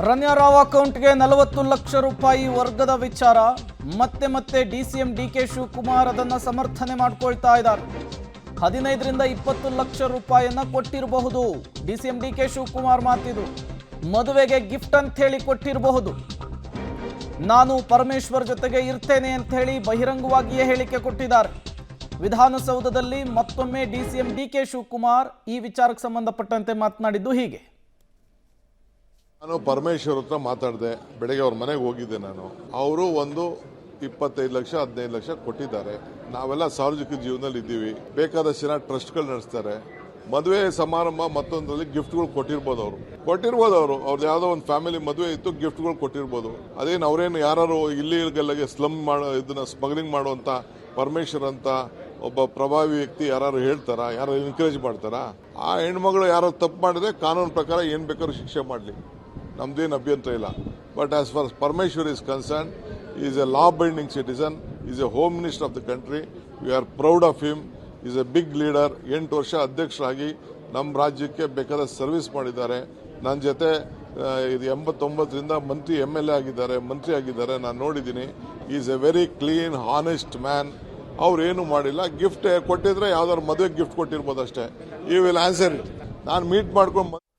ರಣ್ಯಾರಾವ್ ಅಕೌಂಟ್ಗೆ 40 ಲಕ್ಷ ರೂಪಾಯಿ ವರ್ಗದ ವಿಚಾರ ಮತ್ತೆ ಡಿಸಿಎಂ ಡಿಕೆ ಶಿವಕುಮಾರ್ ಅದನ್ನು ಸಮರ್ಥನೆ ಮಾಡಿಕೊಳ್ತಾ ಇದ್ದಾರೆ. 15ರಿಂದ 20 ಲಕ್ಷ ರೂಪಾಯಿಯನ್ನ ಕೊಟ್ಟಿರಬಹುದು. ಡಿಸಿಎಂ ಡಿಕೆ ಶಿವಕುಮಾರ್ ಮಾತಿದು. ಮದುವೆಗೆ ಗಿಫ್ಟ್ ಅಂತ ಹೇಳಿ ಕೊಟ್ಟಿರಬಹುದು. ನಾನು ಪರಮೇಶ್ವರ್ ಜೊತೆಗೆ ಇರ್ತೇನೆ ಅಂತ ಹೇಳಿ ಬಹಿರಂಗವಾಗಿಯೇ ಹೇಳಿಕೆ ಕೊಟ್ಟಿದ್ದಾರೆ. ವಿಧಾನಸೌಧದಲ್ಲಿ ಮತ್ತೊಮ್ಮೆ ಡಿಸಿಎಂ ಡಿಕೆ ಶಿವಕುಮಾರ್ ಈ ವಿಚಾರಕ್ಕೆ ಸಂಬಂಧಪಟ್ಟಂತೆ ಮಾತನಾಡಿದ್ದು ಹೀಗೆ. ನಾನು ಪರಮೇಶ್ವರ್ ಹತ್ರ ಮಾತಾಡಿದೆ. ಬೆಳಗ್ಗೆ ಅವ್ರ ಮನೆಗೆ ಹೋಗಿದ್ದೆ ನಾನು. ಅವರು ಒಂದು 25 ಲಕ್ಷ 15 ಲಕ್ಷ ಕೊಟ್ಟಿದ್ದಾರೆ. ನಾವೆಲ್ಲ ಸಾರ್ವಜನಿಕ ಜೀವನದಲ್ಲಿ ಇದ್ದೀವಿ. ಬೇಕಾದಷ್ಟು ಜನ ಟ್ರಸ್ಟ್ಗಳು ನಡೆಸ್ತಾರೆ. ಮದುವೆ ಸಮಾರಂಭ ಮತ್ತೊಂದರಲ್ಲಿ ಗಿಫ್ಟ್ಗಳು ಕೊಟ್ಟಿರ್ಬೋದು. ಅವ್ರದ್ದು ಯಾವುದೋ ಒಂದು ಫ್ಯಾಮಿಲಿ ಮದುವೆ ಇತ್ತು, ಗಿಫ್ಟ್ಗಳು ಕೊಟ್ಟಿರ್ಬೋದು. ಅದೇನು ಅವರೇನು ಯಾರು ಇಲ್ಲಿಗೆಲ್ಲಗೆ ಇದನ್ನ ಸ್ಮಗ್ಲಿಂಗ್ ಮಾಡುವಂತ ಪರಮೇಶ್ವರ್ ಅಂತ ಒಬ್ಬ ಪ್ರಭಾವಿ ವ್ಯಕ್ತಿ ಯಾರು ಹೇಳ್ತಾರ, ಯಾರು ಎನ್ಕರೇಜ್ ಮಾಡ್ತಾರ? ಆ ಹೆಣ್ಮಗಳು ಯಾರೋ ತಪ್ಪು ಮಾಡಿದ್ರೆ ಕಾನೂನು ಪ್ರಕಾರ ಏನ್ ಬೇಕಾದ್ರೂ ಶಿಕ್ಷೆ ಮಾಡಲಿ, ನಮ್ದೇನು ಅಭ್ಯಂತರ ಇಲ್ಲ. But as for Parameshwar is concern, is a law binding citizen, is a home minister of the country. We are proud of him. Is a big leader. 8 ವರ್ಷ ಅಧ್ಯಕ್ಷರಾಗಿ ನಮ್ಮ ರಾಜ್ಯಕ್ಕೆ ಬೇಕಾದ ಸರ್ವಿಸ್ ಮಾಡಿದ್ದಾರೆ. ನನ್ನ ಜೊತೆ 89ರಿಂದ ಮಂತ್ರಿ MLA ಆಗಿದ್ದಾರೆ, ಮಂತ್ರಿ ಆಗಿದ್ದಾರೆ. ನಾನು ನೋಡಿದ್ದೀನಿ. Is a very clean honest man. ಅವ್ರೇನು ಮಾಡಿಲ್ಲ. ಗಿಫ್ಟ್ ಕೊಟ್ಟಿದ್ರೆ ಯಾವ್ದಾದ್ರು ಮದುವೆ ಗಿಫ್ಟ್ ಕೊಟ್ಟಿರ್ಬೋದು ಅಷ್ಟೇ. You will answer it. ನಾನು ಮೀಟ್ ಮಾಡ್ಕೊಂಡು